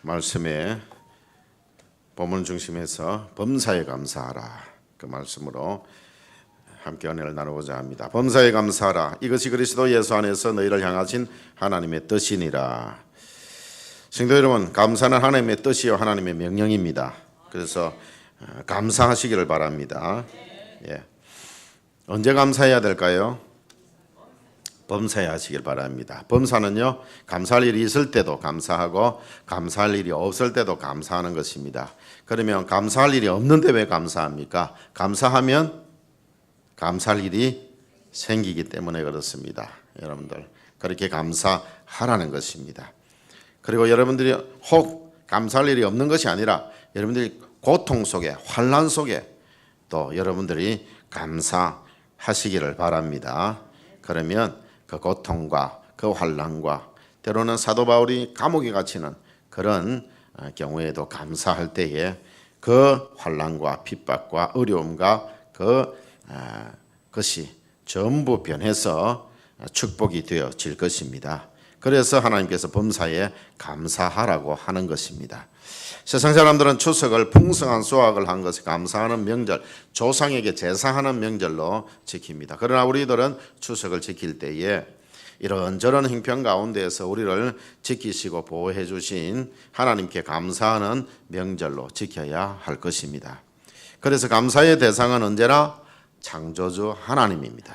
말씀에 본문 중심에서 범사에 감사하라 그 말씀으로 함께 은혜를 나누고자 합니다. 범사에 감사하라. 이것이 그리스도 예수 안에서 너희를 향하신 하나님의 뜻이니라. 성도 여러분, 감사는 하나님의 뜻이요 하나님의 명령입니다. 그래서 감사하시기를 바랍니다. 예. 언제 감사해야 될까요? 범사에 하시길 바랍니다. 범사는요, 감사할 일이 있을 때도 감사하고 감사할 일이 없을 때도 감사하는 것입니다. 그러면 감사할 일이 없는데 왜 감사합니까? 감사하면 감사할 일이 생기기 때문에 그렇습니다. 여러분들 그렇게 감사하라는 것입니다. 그리고 여러분들이 혹 감사할 일이 없는 것이 아니라 여러분들이 고통 속에 환난 속에 또 여러분들이 감사하시기를 바랍니다. 그러면 그 고통과 그 환난과 때로는 사도 바울이 감옥에 갇히는 그런 경우에도 감사할 때에 그 환난과 핍박과 어려움과 그것이 전부 변해서 축복이 되어질 것입니다. 그래서 하나님께서 범사에 감사하라고 하는 것입니다. 세상 사람들은 추석을 풍성한 수확을 한 것에 감사하는 명절, 조상에게 제사하는 명절로 지킵니다. 그러나 우리들은 추석을 지킬 때에 이런저런 형편 가운데에서 우리를 지키시고 보호해 주신 하나님께 감사하는 명절로 지켜야 할 것입니다. 그래서 감사의 대상은 언제나 창조주 하나님입니다.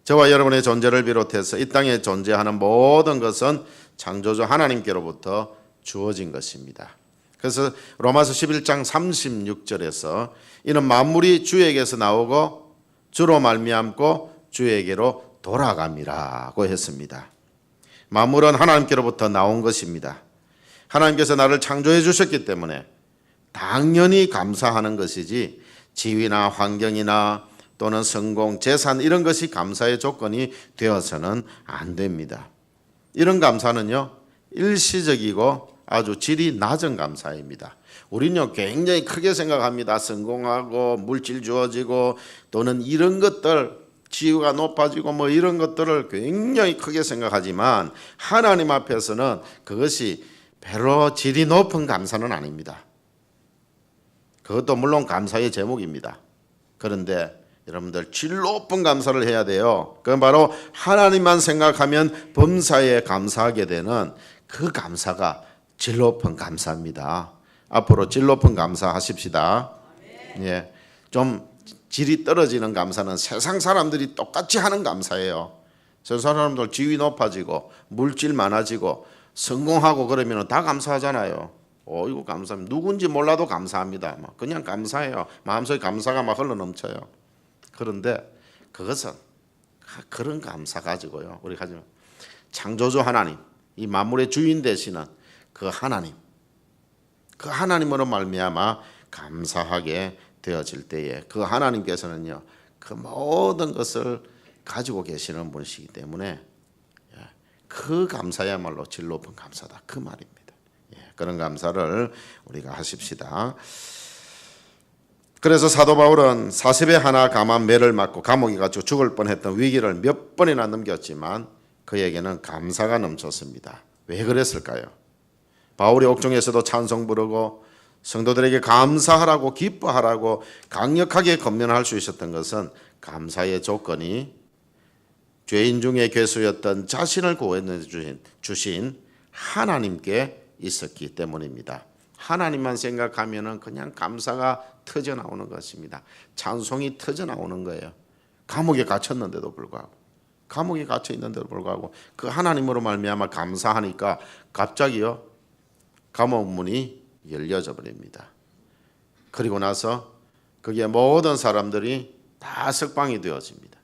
저와 여러분의 존재를 비롯해서 이 땅에 존재하는 모든 것은 창조주 하나님께로부터 주어진 것입니다. 그래서 로마서 11장 36절에서 이는 만물이 주에게서 나오고 주로 말미암고 주에게로 돌아갑니다고 했습니다. 만물은 하나님께로부터 나온 것입니다. 하나님께서 나를 창조해 주셨기 때문에 당연히 감사하는 것이지 지위나 환경이나 또는 성공, 재산 이런 것이 감사의 조건이 되어서는 안 됩니다. 이런 감사는요, 일시적이고 아주 질이 낮은 감사입니다. 우리는요 굉장히 크게 생각합니다. 성공하고 물질 주어지고 또는 이런 것들 지위가 높아지고 뭐 이런 것들을 굉장히 크게 생각하지만 하나님 앞에서는 그것이 별로 질이 높은 감사는 아닙니다. 그것도 물론 감사의 제목입니다. 그런데 여러분들 질 높은 감사를 해야 돼요. 그건 바로 하나님만 생각하면 범사에 감사하게 되는 그 감사가 질 높은 감사입니다. 앞으로 질 높은 감사 하십시다. 예, 좀 질이 떨어지는 감사는 세상 사람들이 똑같이 하는 감사예요. 세상 사람들 지위 높아지고 물질 많아지고 성공하고 그러면 다 감사하잖아요. 이거 감사합니다. 누군지 몰라도 감사합니다. 그냥 감사해요. 마음속에 감사가 막 흘러넘쳐요. 그런데 그것은 그런 감사 가지고요, 우리 가지고 창조주 하나님, 이 만물의 주인 되시는 그 하나님, 그 하나님으로 말미암아 감사하게 되어질 때에 그 하나님께서는요 그 모든 것을 가지고 계시는 분이시기 때문에 그 감사야말로 질 높은 감사다 그 말입니다. 그런 감사를 우리가 하십시다. 그래서 사도 바울은 40에 하나 감한 매를 맞고 감옥에 갇혀 죽을 뻔했던 위기를 몇 번이나 넘겼지만 그에게는 감사가 넘쳤습니다. 왜 그랬을까요? 바울이 옥중에서도 찬송 부르고 성도들에게 감사하라고 기뻐하라고 강력하게 권면할 수 있었던 것은 감사의 조건이 죄인 중에 괴수였던 자신을 구원해 주신 하나님께 있었기 때문입니다. 하나님만 생각하면은 그냥 감사가 터져 나오는 것입니다. 찬송이 터져 나오는 거예요. 감옥에 갇혔는데도 불구하고, 감옥에 갇혀 있는데도 불구하고 그 하나님으로 말미암아 감사하니까 갑자기요 감옥 문이 열려져 버립니다. 그리고 나서 거기에 모든 사람들이 다 석방이 되어집니다.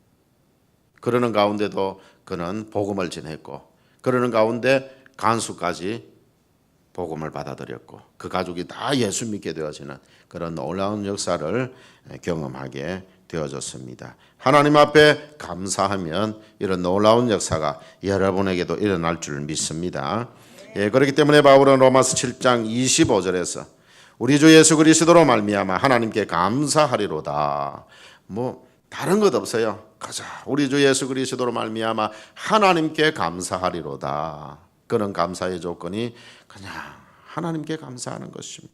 그러는 가운데도 그는 복음을 전했고, 그러는 가운데 간수까지 복음을 받아들였고 그 가족이 다 예수 믿게 되어지는 그런 놀라운 역사를 경험하게 되어졌습니다. 하나님 앞에 감사하면 이런 놀라운 역사가 여러분에게도 일어날 줄 믿습니다. 그렇기 때문에 바울은 로마서 7장 25절에서 우리 주 예수 그리스도로 말미암아 하나님께 감사하리로다. 다른 것 없어요. 가자. 우리 주 예수 그리스도로 말미암아 하나님께 감사하리로다. 그런 감사의 조건이 그냥 하나님께 감사하는 것입니다.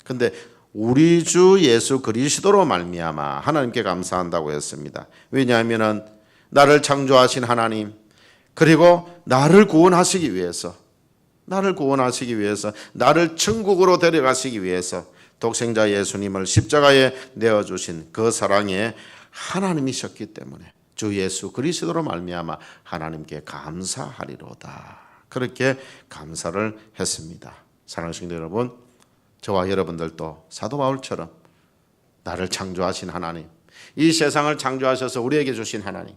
근데 우리 주 예수 그리스도로 말미암아 하나님께 감사한다고 했습니다. 왜냐하면 나를 창조하신 하나님, 그리고 나를 구원하시기 위해서 나를 천국으로 데려가시기 위해서 독생자 예수님을 십자가에 내어주신 그 사랑에 하나님이셨기 때문에 주 예수 그리스도로 말미암아 하나님께 감사하리로다. 그렇게 감사를 했습니다. 사랑하는 성도 여러분, 저와 여러분들도 사도 바울처럼 나를 창조하신 하나님, 이 세상을 창조하셔서 우리에게 주신 하나님,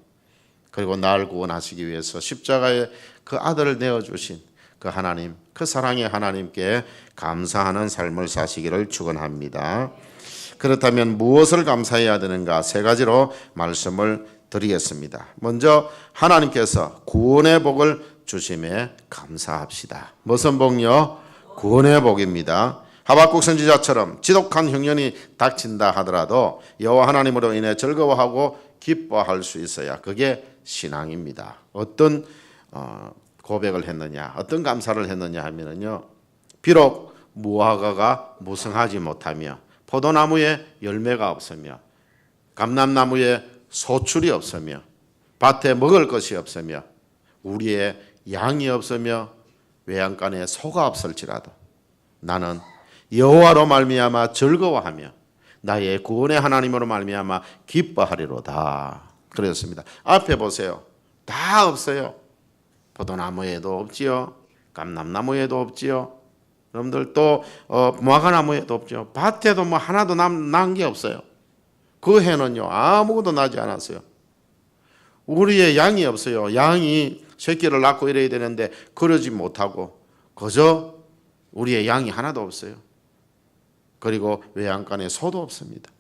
그리고 나를 구원하시기 위해서 십자가에 그 아들을 내어주신 그 하나님, 그 사랑의 하나님께 감사하는 삶을 사시기를 축원합니다. 그렇다면 무엇을 감사해야 되는가? 세 가지로 말씀을 드리겠습니다. 먼저 하나님께서 구원의 복을 주심에 감사합시다. 무슨 복요? 구원의 복입니다. 하박국 선지자처럼 지독한 흉년이 닥친다 하더라도 여호와 하나님으로 인해 즐거워하고 기뻐할 수 있어야 그게 신앙입니다. 어떤 고백을 했느냐, 어떤 감사를 했느냐 하면요, 비록 무화과가 무성하지 못하며 포도나무에 열매가 없으며 감람나무에 소출이 없으며 밭에 먹을 것이 없으며 우리의 양이 없으며 외양간에 소가 없을지라도 나는 여호와로 말미암아 즐거워하며 나의 구원의 하나님으로 말미암아 기뻐하리로다. 그랬습니다. 앞에 보세요. 다 없어요. 포도나무에도 없지요. 감람나무에도 없지요. 여러분들 또 무화과나무에도 없죠. 밭에도 뭐 하나도 난 게 없어요. 그 해는요 아무것도 나지 않았어요. 우리의 양이 없어요. 양이 새끼를 낳고 이래야 되는데 그러지 못하고 그저 우리의 양이 하나도 없어요. 그리고 외양간에 소도 없습니다.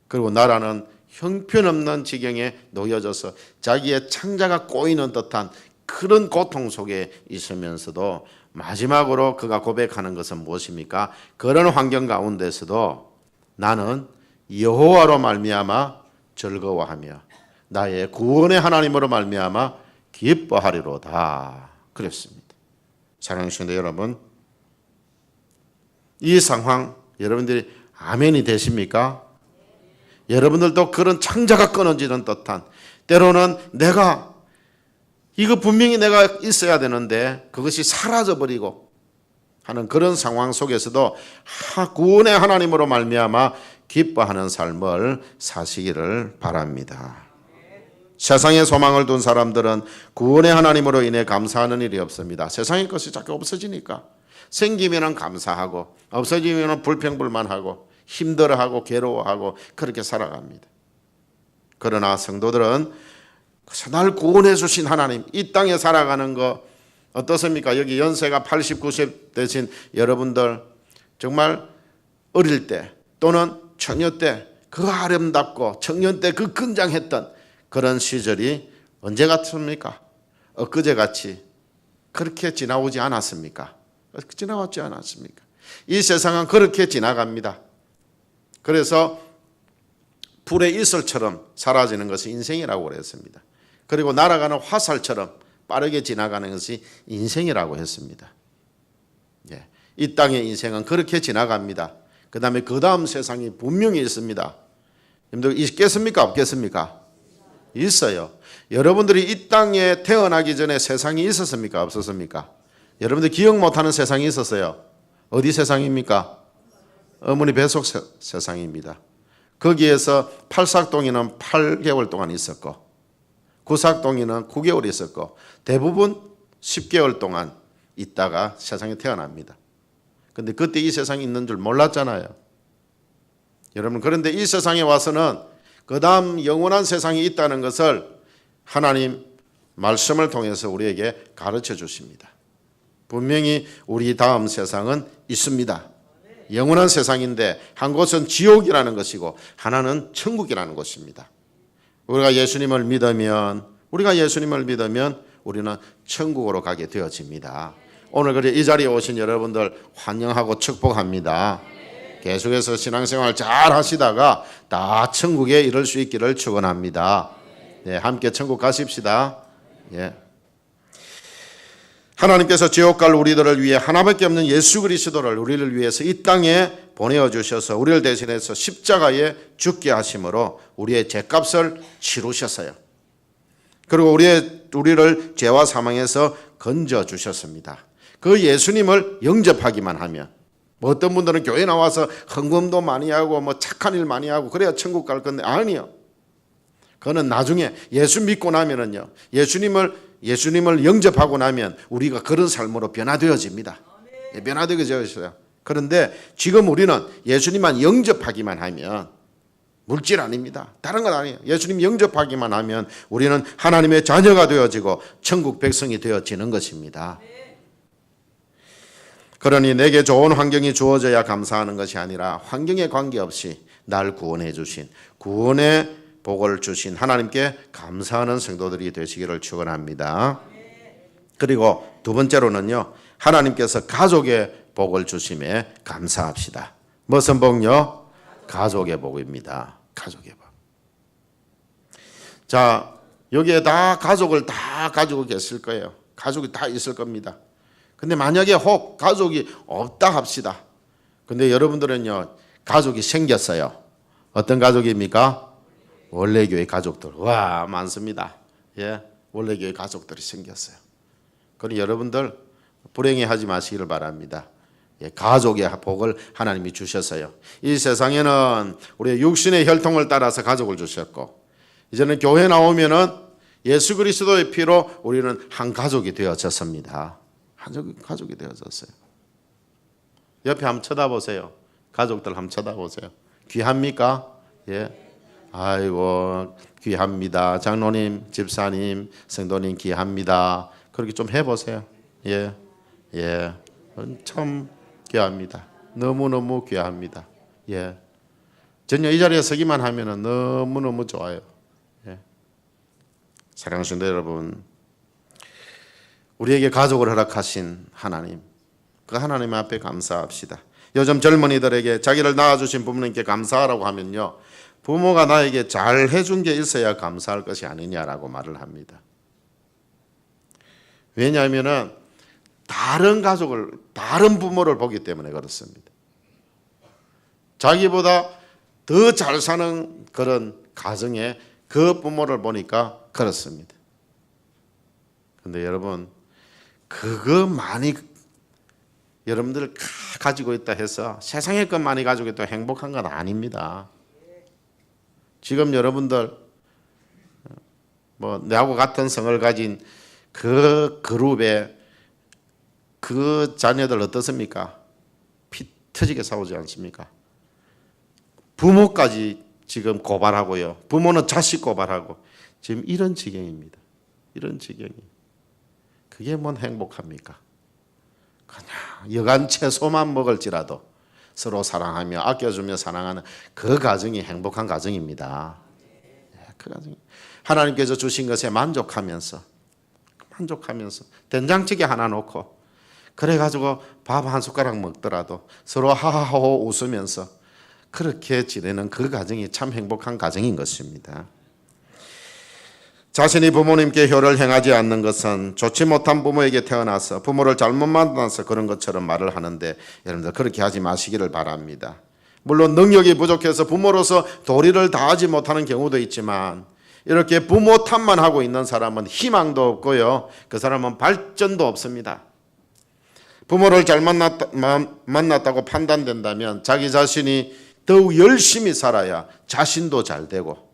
그리고 나라는 형편없는 지경에 놓여져서 자기의 창자가 꼬이는 듯한 그런 고통 속에 있으면서도 마지막으로 그가 고백하는 것은 무엇입니까? 그런 환경 가운데서도 나는 여호와로 말미암아 즐거워하며 나의 구원의 하나님으로 말미암아 기뻐하리로다. 그랬습니다. 사랑하는 성도 여러분, 이 상황 여러분들이 아멘이 되십니까? 여러분들도 그런 창자가 끊어지는 듯한, 때로는 내가 이거 분명히 내가 있어야 되는데 그것이 사라져버리고 하는 그런 상황 속에서도 구원의 하나님으로 말미암아 기뻐하는 삶을 사시기를 바랍니다. 세상에 소망을 둔 사람들은 구원의 하나님으로 인해 감사하는 일이 없습니다. 세상의 것이 자꾸 없어지니까 생기면 감사하고 없어지면 불평불만하고 힘들어하고 괴로워하고 그렇게 살아갑니다. 그러나 성도들은 날 구원해 주신 하나님, 이 땅에 살아가는 거 어떻습니까? 여기 연세가 80, 90 되신 여러분들, 정말 어릴 때 또는 청년 때 그 아름답고 청년 때 그 건장했던 그런 시절이 언제 같습니까? 엊그제 같이 그렇게 지나오지 않았습니까? 지나왔지 않았습니까? 이 세상은 그렇게 지나갑니다. 그래서 불의 이슬처럼 사라지는 것이 인생이라고 그랬습니다. 그리고 날아가는 화살처럼 빠르게 지나가는 것이 인생이라고 했습니다. 예, 이 땅의 인생은 그렇게 지나갑니다. 그 다음에 그 다음 세상이 분명히 있습니다. 여러분들 있겠습니까? 없겠습니까? 있어요. 여러분들이 이 땅에 태어나기 전에 세상이 있었습니까? 없었습니까? 여러분들 기억 못하는 세상이 있었어요. 어디 세상입니까? 어머니 뱃속 세상입니다. 거기에서 팔삭동이는 8개월 동안 있었고 구삭동이는 9개월 있었고 대부분 10개월 동안 있다가 세상에 태어납니다. 그런데 그때 이 세상이 있는 줄 몰랐잖아요. 여러분, 그런데 이 세상에 와서는 그 다음 영원한 세상이 있다는 것을 하나님 말씀을 통해서 우리에게 가르쳐 주십니다. 분명히 우리 다음 세상은 있습니다. 영원한 세상인데 한 곳은 지옥이라는 것이고 하나는 천국이라는 것입니다. 우리가 예수님을 믿으면 우리는 천국으로 가게 되어집니다. 오늘 그래 이 자리에 오신 여러분들 환영하고 축복합니다. 계속해서 신앙생활 잘 하시다가 다 천국에 이를 수 있기를 축원합니다. 네, 함께 천국 가십시다. 예. 하나님께서 지옥 갈 우리들을 위해 하나밖에 없는 예수 그리스도를 우리를 위해서 이 땅에 보내어 주셔서 우리를 대신해서 십자가에 죽게 하심으로 우리의 죄값을 치르셨어요. 그리고 우리를 죄와 사망에서 건져 주셨습니다. 그 예수님을 영접하기만 하면, 뭐 어떤 분들은 교회 나와서 헌금도 많이 하고 뭐 착한 일 많이 하고 그래야 천국 갈 건데, 아니요. 그거는 나중에 예수 믿고 나면은요, 예수님을 영접하고 나면 우리가 그런 삶으로 변화되어집니다. 변화되어져요. 그런데 지금 우리는 예수님만 영접하기만 하면, 물질 아닙니다. 다른 건 아니에요. 예수님 영접하기만 하면 우리는 하나님의 자녀가 되어지고 천국 백성이 되어지는 것입니다. 그러니 내게 좋은 환경이 주어져야 감사하는 것이 아니라 환경에 관계없이 날 구원해 주신, 구원의 복을 주신 하나님께 감사하는 성도들이 되시기를 축원합니다. 그리고 두 번째로는요, 하나님께서 가족의 복을 주심에 감사합시다. 무슨 복요? 가족의 복입니다. 가족의 복. 자, 여기에 다 가족을 다 가지고 계실 거예요. 가족이 다 있을 겁니다. 근데 만약에 혹 가족이 없다 합시다. 근데 여러분들은요, 가족이 생겼어요. 어떤 가족입니까? 원래교회 가족들. 와, 많습니다. 예, 원래교회 가족들이 생겼어요. 그러니 여러분들 불행해하지 마시기를 바랍니다. 예, 가족의 복을 하나님이 주셨어요. 이 세상에는 우리의 육신의 혈통을 따라서 가족을 주셨고, 이제는 교회 나오면은 예수 그리스도의 피로 우리는 한 가족이 되어졌습니다. 가족이 되어졌어요. 옆에 한번 쳐다보세요. 가족들 한번 쳐다보세요. 귀합니까? 예. 아이고, 귀합니다. 장로님, 집사님, 성도님 귀합니다. 그렇게 좀 해보세요. 예. 예. 참 귀합니다. 너무너무 귀합니다. 예. 전혀 이 자리에 서기만 하면은 너무너무 좋아요. 예. 사랑하는 성도 여러분, 우리에게 가족을 허락하신 하나님, 그 하나님 앞에 감사합시다. 요즘 젊은이들에게 자기를 낳아주신 부모님께 감사하라고 하면요, 부모가 나에게 잘 해준 게 있어야 감사할 것이 아니냐라고 말을 합니다. 왜냐하면 다른 가족을, 다른 부모를 보기 때문에 그렇습니다. 자기보다 더 잘 사는 그런 가정에 그 부모를 보니까 그렇습니다. 그런데 여러분, 그거 많이 여러분들 가지고 있다 해서 세상의 것 많이 가지고 있다 행복한 건 아닙니다. 지금 여러분들 뭐 내하고 같은 성을 가진 그 그룹의 그 자녀들 어떻습니까? 피 터지게 싸우지 않습니까? 부모까지 지금 고발하고요. 부모는 자식 고발하고 지금 이런 지경입니다. 이런 지경이. 그게 뭔 행복합니까? 그냥 여간 채소만 먹을지라도 서로 사랑하며 아껴주며 사랑하는 그 가정이 행복한 가정입니다. 그 가정이 하나님께서 주신 것에 만족하면서 된장찌개 하나 놓고 그래가지고 밥 한 숟가락 먹더라도 서로 하하호 웃으면서 그렇게 지내는 그 가정이 참 행복한 가정인 것입니다. 자신이 부모님께 효를 행하지 않는 것은 좋지 못한 부모에게 태어나서 부모를 잘못 만나서 그런 것처럼 말을 하는데, 여러분들 그렇게 하지 마시기를 바랍니다. 물론 능력이 부족해서 부모로서 도리를 다하지 못하는 경우도 있지만, 이렇게 부모 탓만 하고 있는 사람은 희망도 없고요, 그 사람은 발전도 없습니다. 부모를 잘 만났다고 판단된다면 자기 자신이 더욱 열심히 살아야 자신도 잘 되고,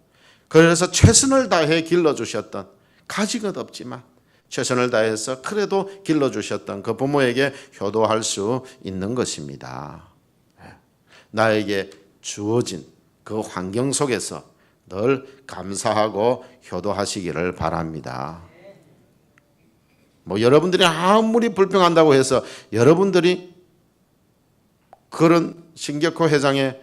그래서 최선을 다해 길러주셨던, 가진 것 없지만 최선을 다해서 그래도 길러주셨던 그 부모에게 효도할 수 있는 것입니다. 나에게 주어진 그 환경 속에서 늘 감사하고 효도하시기를 바랍니다. 뭐 여러분들이 아무리 불평한다고 해서 여러분들이 그런 신격호 회장의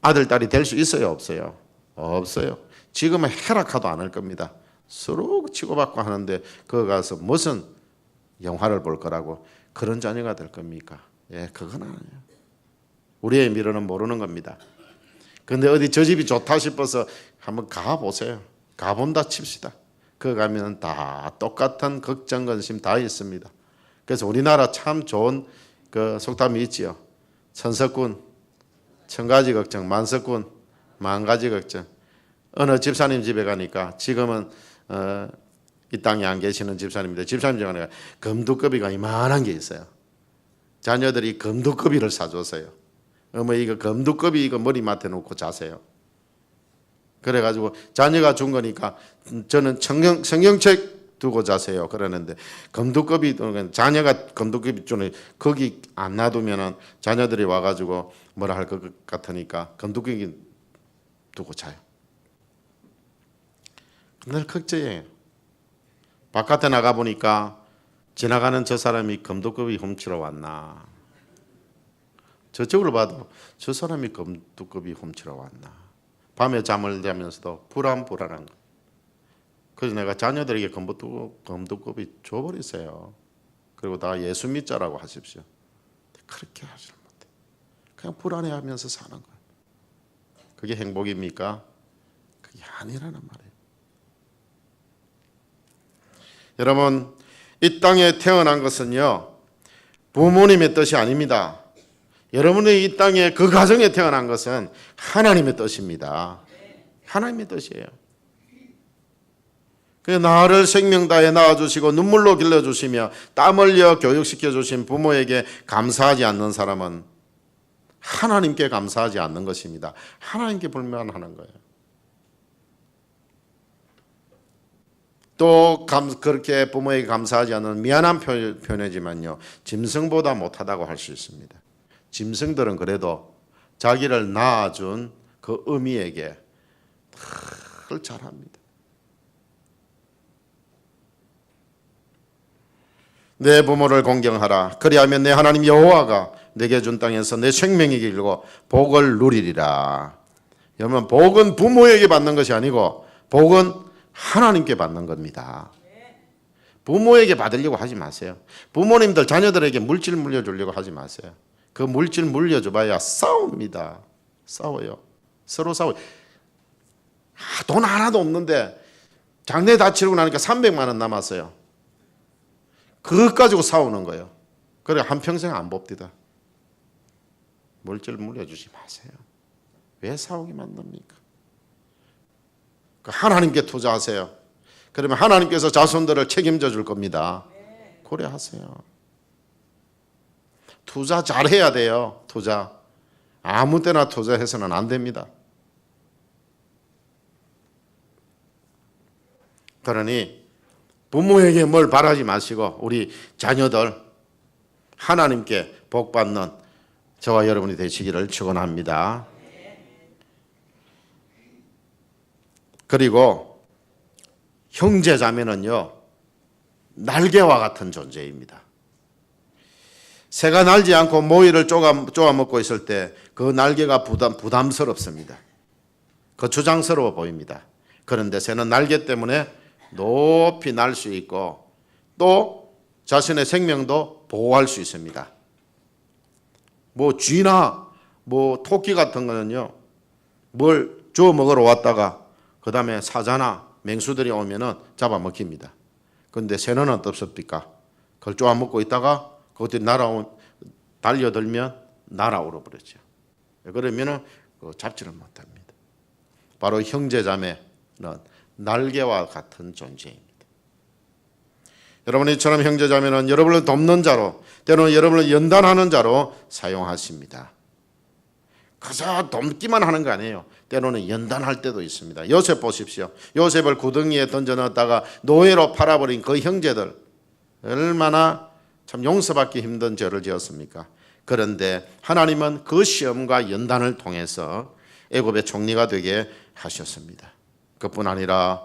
아들, 딸이 될 수 있어요? 없어요? 없어요. 지금은 해락하도 않을 겁니다. 서로 치고받고 하는데 거기 가서 무슨 영화를 볼 거라고 그런 자녀가 될 겁니까? 예, 그건 아니에요. 우리의 미래는 모르는 겁니다. 그런데 어디 저 집이 좋다 싶어서 한번 가보세요. 가본다 칩시다. 거기 가면 다 똑같은 걱정, 근심 다 있습니다. 그래서 우리나라 참 좋은 그 속담이 있지요. 천석군, 천가지 걱정, 만석군, 만가지 걱정. 어느 집사님 집에 가니까 지금은 이 땅에 안 계시는 집사님인데 집사님 집에 가니까 금두꺼비가 이만한 게 있어요. 자녀들이 금두꺼비를 사줬어요. 어머 이거 금두꺼비 이거 머리맡에 놓고 자세요. 그래가지고 자녀가 준 거니까 저는 성경책 두고 자세요. 그러는데 금두꺼비 자녀가 금두꺼비 쪽에 거기 안 놔두면은 자녀들이 와가지고 뭐라 할 것 같으니까 금두꺼비 두고 자요. 늘 걱정해요. 바깥에 나가 보니까 지나가는 저 사람이 금두꺼비 훔치러 왔나? 저쪽으로 봐도 저 사람이 금두꺼비 훔치러 왔나? 밤에 잠을 자면서도 불안한 거. 그래서 내가 자녀들에게 금두꺼비 줘버렸어요. 그리고 다 예수 믿자라고 하십시오. 그렇게 하지 못해. 그냥 불안해하면서 사는 거예요. 그게 행복입니까? 그게 아니라는 말이에요. 여러분, 이 땅에 태어난 것은요 부모님의 뜻이 아닙니다. 여러분이 이 땅에 그 가정에 태어난 것은 하나님의 뜻입니다. 하나님의 뜻이에요. 나를 생명 다해 낳아주시고 눈물로 길러주시며 땀 흘려 교육시켜주신 부모에게 감사하지 않는 사람은 하나님께 감사하지 않는 것입니다. 하나님께 불만하는 거예요. 또 그렇게 부모에게 감사하지 않는 미안한 표현이지만요 짐승보다 못하다고 할 수 있습니다. 짐승들은 그래도 자기를 낳아준 그 어미에게 늘 잘합니다. 내 부모를 공경하라. 그리하면 내 하나님 여호와가 내게 준 땅에서 내 생명이 길고 복을 누리리라. 여러분, 복은 부모에게 받는 것이 아니고 복은 하나님께 받는 겁니다. 부모에게 받으려고 하지 마세요. 부모님들 자녀들에게 물질 물려주려고 하지 마세요. 그 물질 물려줘봐야 싸웁니다. 싸워요. 서로 싸워요. 돈 하나도 없는데 장례 다 치르고 나니까 300만 원 남았어요. 그것 가지고 싸우는 거예요. 그래 한평생 안 봅디다. 물질 물려주지 마세요. 왜 싸우게 만듭니까? 하나님께 투자하세요. 그러면 하나님께서 자손들을 책임져 줄 겁니다. 그래 하세요. 투자 잘해야 돼요. 투자. 아무 때나 투자해서는 안 됩니다. 그러니 부모에게 뭘 바라지 마시고 우리 자녀들 하나님께 복 받는 저와 여러분이 되시기를 축원합니다. 그리고 형제 자매는요 날개와 같은 존재입니다. 새가 날지 않고 모이를 쪼아 먹고 있을 때 그 날개가 부담스럽습니다. 거추장스러워 보입니다. 그런데 새는 날개 때문에 높이 날 수 있고 또 자신의 생명도 보호할 수 있습니다. 쥐나 토끼 같은 거는요 뭘 주워 먹으러 왔다가 그 다음에 사자나 맹수들이 오면은 잡아먹힙니다. 그런데 새는 어떻습니까? 그걸 쪼아먹고 있다가 그것들이 달려들면 날아오르 버렸죠. 그러면은 잡지를 못합니다. 바로 형제자매는 날개와 같은 존재입니다. 여러분 이처럼 형제자매는 여러분을 돕는 자로 때로는 여러분을 연단하는 자로 사용하십니다. 그저 돕기만 하는 거 아니에요. 때로는 연단할 때도 있습니다. 요셉 보십시오. 요셉을 구덩이에 던져 넣었다가 노예로 팔아버린 그 형제들 얼마나 참 용서받기 힘든 죄를 지었습니까? 그런데 하나님은 그 시험과 연단을 통해서 애굽의 총리가 되게 하셨습니다. 그뿐 아니라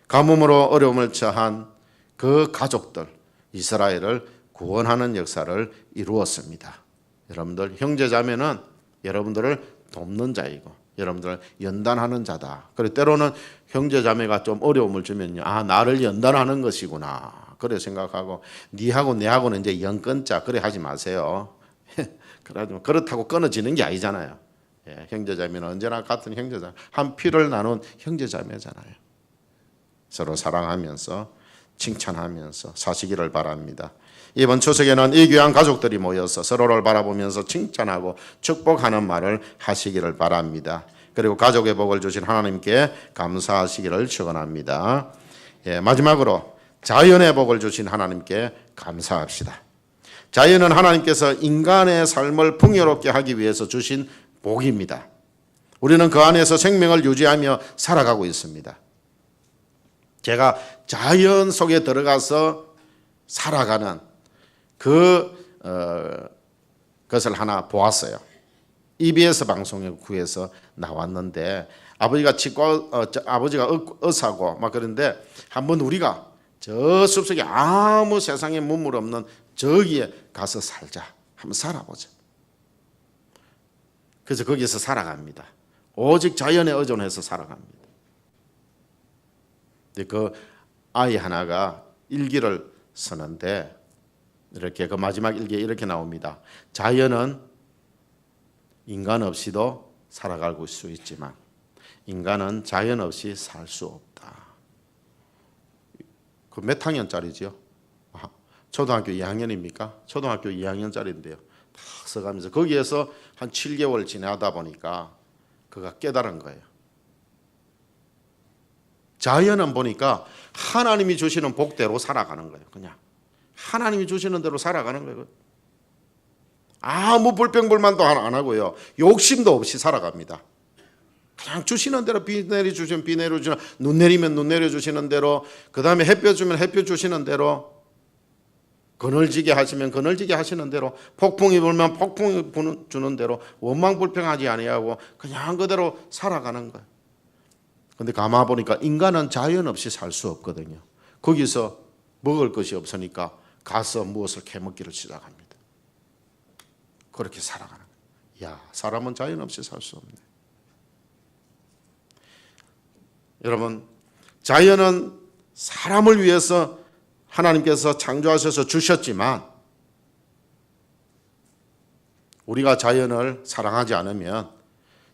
가뭄으로 어려움을 처한 그 가족들 이스라엘을 구원하는 역사를 이루었습니다. 여러분들 형제자매는 여러분들을 돕는 자이고 여러분들을 연단하는 자다. 그리고 때로는 형제자매가 좀 어려움을 주면요, 나를 연단하는 것이구나 그래 생각하고 니하고 내하고는 이제 연 끊자 그래 하지 마세요. 그렇다고 끊어지는 게 아니잖아요. 형제자매는 언제나 같은 형제자매, 한 피를 나눈 형제자매잖아요. 서로 사랑하면서 칭찬하면서 사시기를 바랍니다. 이번 추석에는 이 귀한 가족들이 모여서 서로를 바라보면서 칭찬하고 축복하는 말을 하시기를 바랍니다. 그리고 가족의 복을 주신 하나님께 감사하시기를 축원합니다. 마지막으로 자연의 복을 주신 하나님께 감사합시다. 자연은 하나님께서 인간의 삶을 풍요롭게 하기 위해서 주신 복입니다. 우리는 그 안에서 생명을 유지하며 살아가고 있습니다. 제가 자연 속에 들어가서 살아가는 그것을 하나 보았어요. EBS 방송에 구해서 나왔는데 아버지가 의사고 막 그런데 한번 우리가 저 숲속에 아무 세상에 문물 없는 저기에 가서 살자. 한번 살아보자. 그래서 거기서 살아갑니다. 오직 자연에 의존해서 살아갑니다. 그 아이 하나가 일기를 쓰는데 이렇게 그 마지막 일기에 이렇게 나옵니다. 자연은 인간 없이도 살아갈 수 있지만 인간은 자연 없이 살 수 없다. 그 몇 학년짜리죠? 초등학교 2학년입니까? 초등학교 2학년짜리인데요. 딱 써가면서 거기에서 한 7개월 지나다 보니까 그가 깨달은 거예요. 자연은 보니까 하나님이 주시는 복대로 살아가는 거예요. 그냥 하나님이 주시는 대로 살아가는 거예요. 아무 불평불만도 안 하고요. 욕심도 없이 살아갑니다. 그냥 주시는 대로 비 내려주시면 비 내려주시는, 눈 내리면 눈 내려주시는 대로, 그 다음에 햇볕 주면 햇볕 주시는 대로, 그늘지게 하시면 그늘지게 하시는 대로, 폭풍이 불면 폭풍이 주는 대로 원망불평하지 아니하고 그냥 그대로 살아가는 거예요. 근데 가만 보니까 인간은 자연 없이 살 수 없거든요. 거기서 먹을 것이 없으니까 가서 무엇을 캐먹기를 시작합니다. 그렇게 살아가는 거예요. 야, 사람은 자연 없이 살 수 없네. 여러분, 자연은 사람을 위해서 하나님께서 창조하셔서 주셨지만 우리가 자연을 사랑하지 않으면,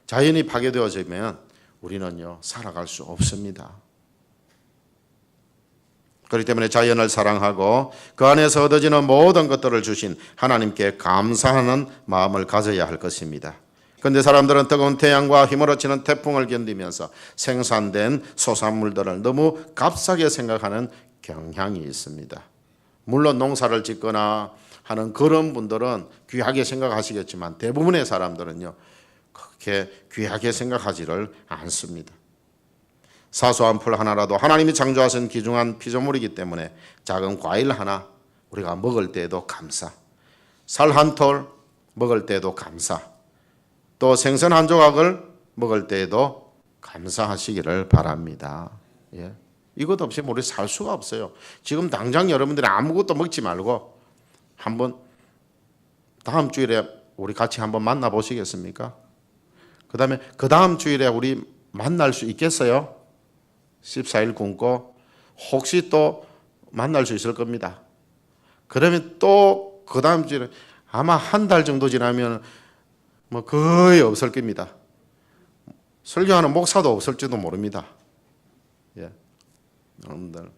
자연이 파괴되어지면 우리는요 살아갈 수 없습니다. 그렇기 때문에 자연을 사랑하고 그 안에서 얻어지는 모든 것들을 주신 하나님께 감사하는 마음을 가져야 할 것입니다. 그런데 사람들은 뜨거운 태양과 휘몰아치는 태풍을 견디면서 생산된 소산물들을 너무 값싸게 생각하는 경향이 있습니다. 물론 농사를 짓거나 하는 그런 분들은 귀하게 생각하시겠지만 대부분의 사람들은요 그렇게 귀하게 생각하지를 않습니다. 사소한 풀 하나라도 하나님이 창조하신 귀중한 피조물이기 때문에 작은 과일 하나 우리가 먹을 때에도 감사, 살 한 톨 먹을 때에도 감사, 또 생선 한 조각을 먹을 때에도 감사하시기를 바랍니다. 예. 이것 없이 우리 살 수가 없어요. 지금 당장 여러분들이 아무것도 먹지 말고 한번 다음 주일에 우리 같이 한번 만나 보시겠습니까? 그 다음에 그 다음 주일에 우리 만날 수 있겠어요? 14일 굶고 혹시 또 만날 수 있을 겁니다. 그러면 또 그 다음 주일에 아마 한 달 정도 지나면 뭐 거의 없을 겁니다. 설교하는 목사도 없을지도 모릅니다. 예. 여러분들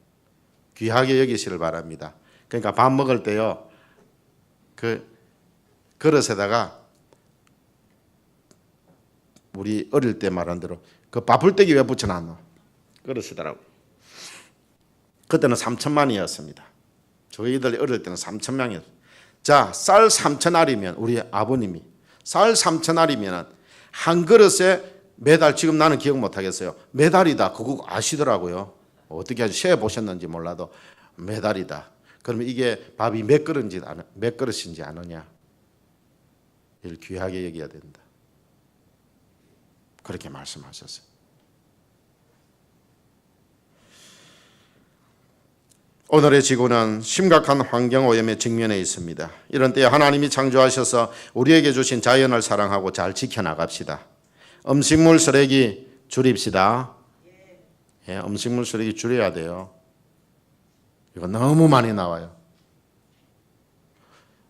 귀하게 여기시를 바랍니다. 그러니까 밥 먹을 때요 그 그릇에다가 우리 어릴 때 말한 대로 그 밥풀떼기 왜 붙여놨노? 그릇이더라고. 그때는 3,000만이었습니다. 저희들 어릴 때는 3,000명이었어요. 자, 쌀 3,000알이면 우리 아버님이 쌀 3,000알이면 한 그릇에 매달, 지금 나는 기억 못하겠어요. 매달이다. 그거 아시더라고요. 어떻게 아주 시해 보셨는지 몰라도 매달이다. 그러면 이게 밥이 몇 그릇인지 아느냐? 이를 귀하게 여겨야 된다. 그렇게 말씀하셨어요. 오늘의 지구는 심각한 환경오염에 직면해 있습니다. 이런 때에 하나님이 창조하셔서 우리에게 주신 자연을 사랑하고 잘 지켜나갑시다. 음식물 쓰레기 줄입시다. 예, 음식물 쓰레기 줄여야 돼요. 이거 너무 많이 나와요.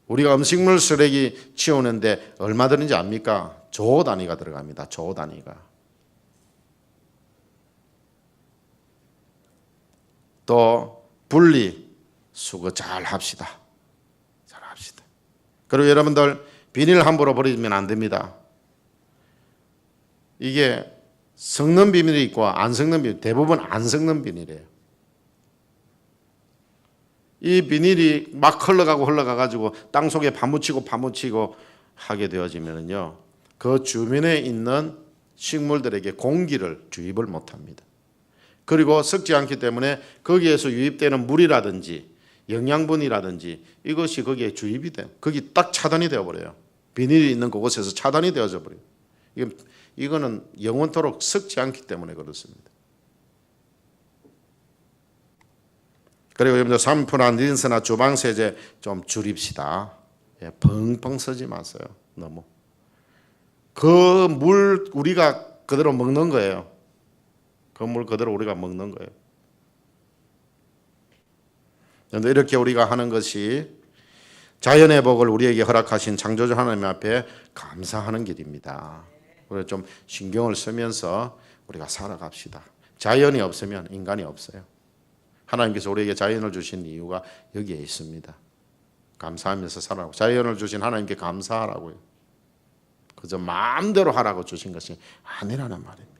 우리가 음식물 쓰레기 치우는데 얼마 드는지 압니까? 조 단위가 들어갑니다. 조 단위가. 또 분리 수거 잘 합시다. 그리고 여러분들 비닐 함부로 버리면 안 됩니다. 이게 섞는 비닐이 있고 안 섞는 비닐, 대부분 안 섞는 비닐이에요. 이 비닐이 막 흘러가가지고 땅 속에 파묻히고 하게 되어지면요, 그 주변에 있는 식물들에게 공기를 주입을 못합니다. 그리고 섞지 않기 때문에 거기에서 유입되는 물이라든지 영양분이라든지 이것이 거기에 주입이 돼요. 거기 딱 차단이 되어버려요. 비닐이 있는 그곳에서 차단이 되어져 버려요. 이거는 영원토록 섞지 않기 때문에 그렇습니다. 그리고 여러분들 샴푸나 린스나 주방세제 좀 줄입시다. 펑펑 쓰지 마세요. 너무. 그 물 우리가 그대로 먹는 거예요. 그 물 그대로 우리가 먹는 거예요. 그런데 이렇게 우리가 하는 것이 자연의 복을 우리에게 허락하신 창조주 하나님 앞에 감사하는 길입니다. 그래서 좀 신경을 쓰면서 우리가 살아갑시다. 자연이 없으면 인간이 없어요. 하나님께서 우리에게 자연을 주신 이유가 여기에 있습니다. 감사하면서 살아가고, 자연을 주신 하나님께 감사하라고요. 그저 마음대로 하라고 주신 것이 아니라는 말입니다.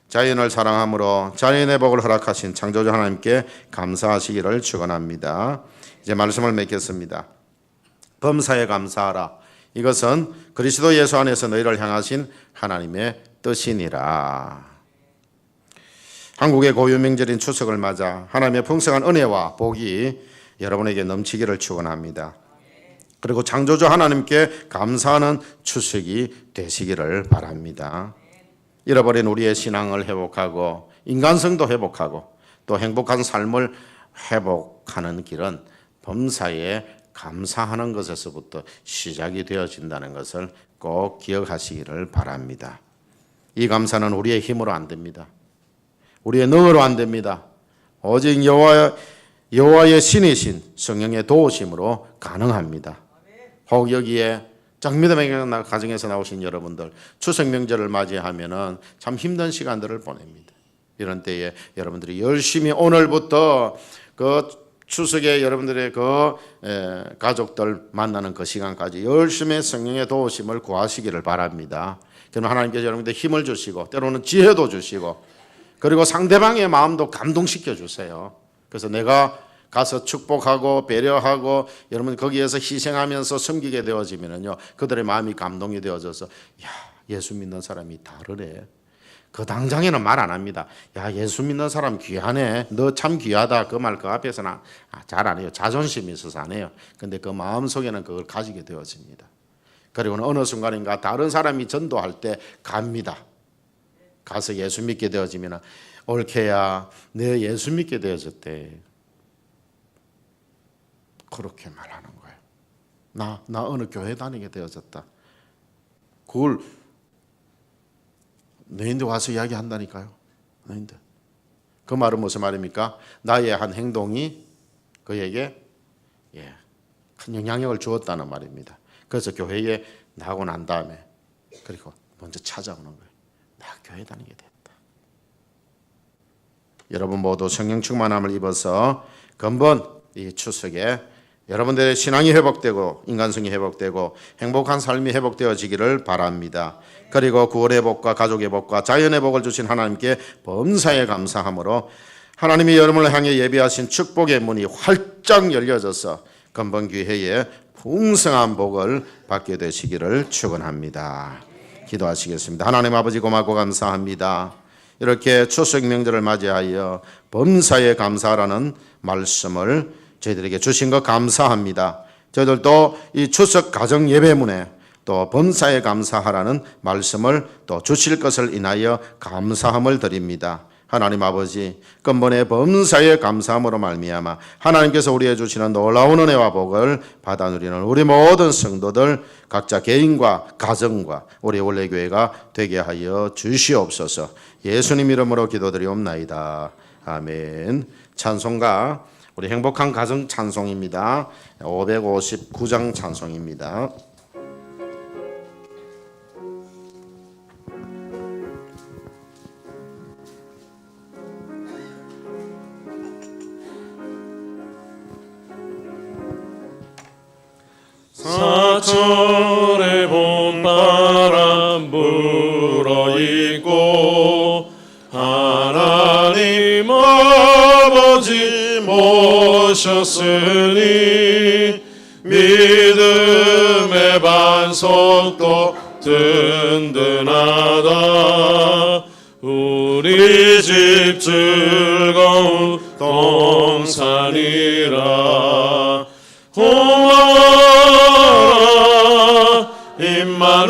자연을 사랑함으로 자연의 복을 허락하신 창조주 하나님께 감사하시기를 축원합니다. 이제 말씀을 맺겠습니다. 범사에 감사하라. 이것은 그리스도 예수 안에서 너희를 향하신 하나님의 뜻이니라. 한국의 고유 명절인 추석을 맞아 하나님의 풍성한 은혜와 복이 여러분에게 넘치기를 축원합니다. 그리고 창조주 하나님께 감사하는 추석이 되시기를 바랍니다. 잃어버린 우리의 신앙을 회복하고 인간성도 회복하고 또 행복한 삶을 회복하는 길은 범사에 감사하는 것에서부터 시작이 되어진다는 것을 꼭 기억하시기를 바랍니다. 이 감사는 우리의 힘으로 안 됩니다. 우리의 능으로 안 됩니다. 오직 여호와의 신이신 성령의 도우심으로 가능합니다. 혹 여기에 장미담의 가정에서 나오신 여러분들 추석 명절을 맞이하면은 참 힘든 시간들을 보냅니다. 이런 때에 여러분들이 열심히 오늘부터 그 추석에 여러분들의 그 가족들 만나는 그 시간까지 열심히 성령의 도우심을 구하시기를 바랍니다. 그럼 하나님께서 여러분들 힘을 주시고 때로는 지혜도 주시고 그리고 상대방의 마음도 감동시켜 주세요. 그래서 내가 가서 축복하고 배려하고 여러분 거기에서 희생하면서 섬기게 되어지면요, 그들의 마음이 감동이 되어져서 야, 예수 믿는 사람이 다르네. 그 당장에는 말 안 합니다. 야, 예수 믿는 사람 귀하네. 너 참 귀하다. 그 말 그 앞에서는 잘 안 해요. 자존심이 있어서 안 해요. 근데 그 마음 속에는 그걸 가지게 되어집니다. 그리고는 어느 순간인가 다른 사람이 전도할 때 갑니다. 가서 예수 믿게 되어지면 올케야, 내 예수 믿게 되어졌대. 그렇게 말하는 거예요. 나 어느 교회 다니게 되어졌다. 그걸 너희들 와서 이야기한다니까요. 너희들. 그 말은 무슨 말입니까? 나의 한 행동이 그에게 큰 영향력을 주었다는 말입니다. 그래서 교회에 나가고 난 다음에 그리고 먼저 찾아오는 거예요. 나 교회 다니게 됐다. 여러분 모두 성령 충만함을 입어서 근본 이 추석에 여러분들의 신앙이 회복되고 인간성이 회복되고 행복한 삶이 회복되어지기를 바랍니다. 그리고 구원의 복과 가족의 복과 자연의 복을 주신 하나님께 범사에 감사함으로 하나님이 여러분을 향해 예비하신 축복의 문이 활짝 열려져서 근본교회에 풍성한 복을 받게 되시기를 축원합니다. 기도하시겠습니다. 하나님 아버지 고맙고 감사합니다. 이렇게 추석 명절을 맞이하여 범사에 감사하라는 말씀을 저희들에게 주신 것 감사합니다. 저희들도 이 추석 가정 예배문에 또 범사에 감사하라는 말씀을 또 주실 것을 인하여 감사함을 드립니다. 하나님 아버지, 근본의 범사에 감사함으로 말미암아 하나님께서 우리에게 주시는 놀라운 은혜와 복을 받아 누리는 우리 모든 성도들 각자 개인과 가정과 우리 원래 교회가 되게 하여 주시옵소서. 예수님 이름으로 기도드리옵나이다. 아멘. 찬송가 우리 행복한 가정 찬송입니다. 559장 찬송입니다. 사철의 봄바람 불어있고 하나님 아버지 모셨으니 믿음의 반석도 든든하다. 우리 집 즐거운 동산이라. 고마워라 임마누엘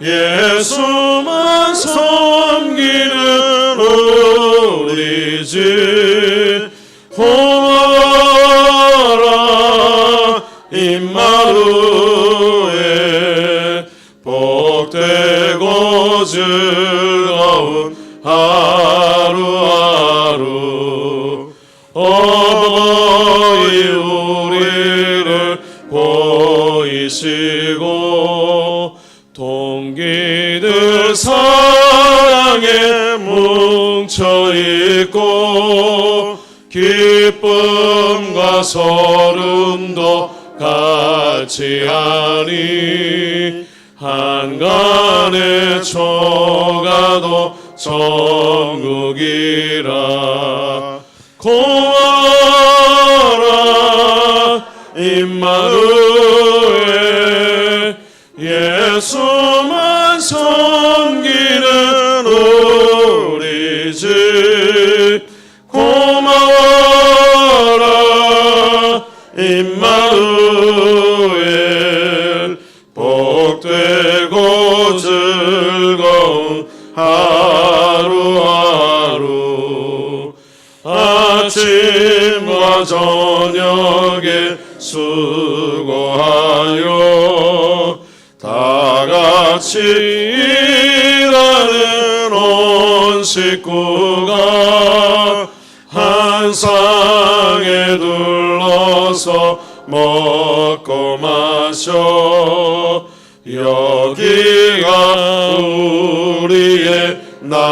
예수만 섬기는 우리 집. 고마워라 임마누엘 복되고 즐거운 하루하루. 어버이 우리를 보이시고 동기들 사랑에 뭉쳐있고 기쁨과 소름도 같이 하니 한간의 초가도 천국이라. 고마워라 임마누엘 예수만 섬기는 우리 집. 고마워라 임마누엘 복되고 즐거운 하루하루. 아침과 저녁에 수고하여 다같이 일하는 온 식구가 한 상에 둘러서 먹고 마셔. 여기가 우리의 낙원이라.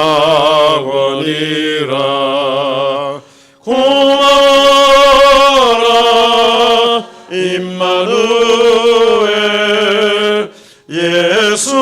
고마워라 임마누엘 예수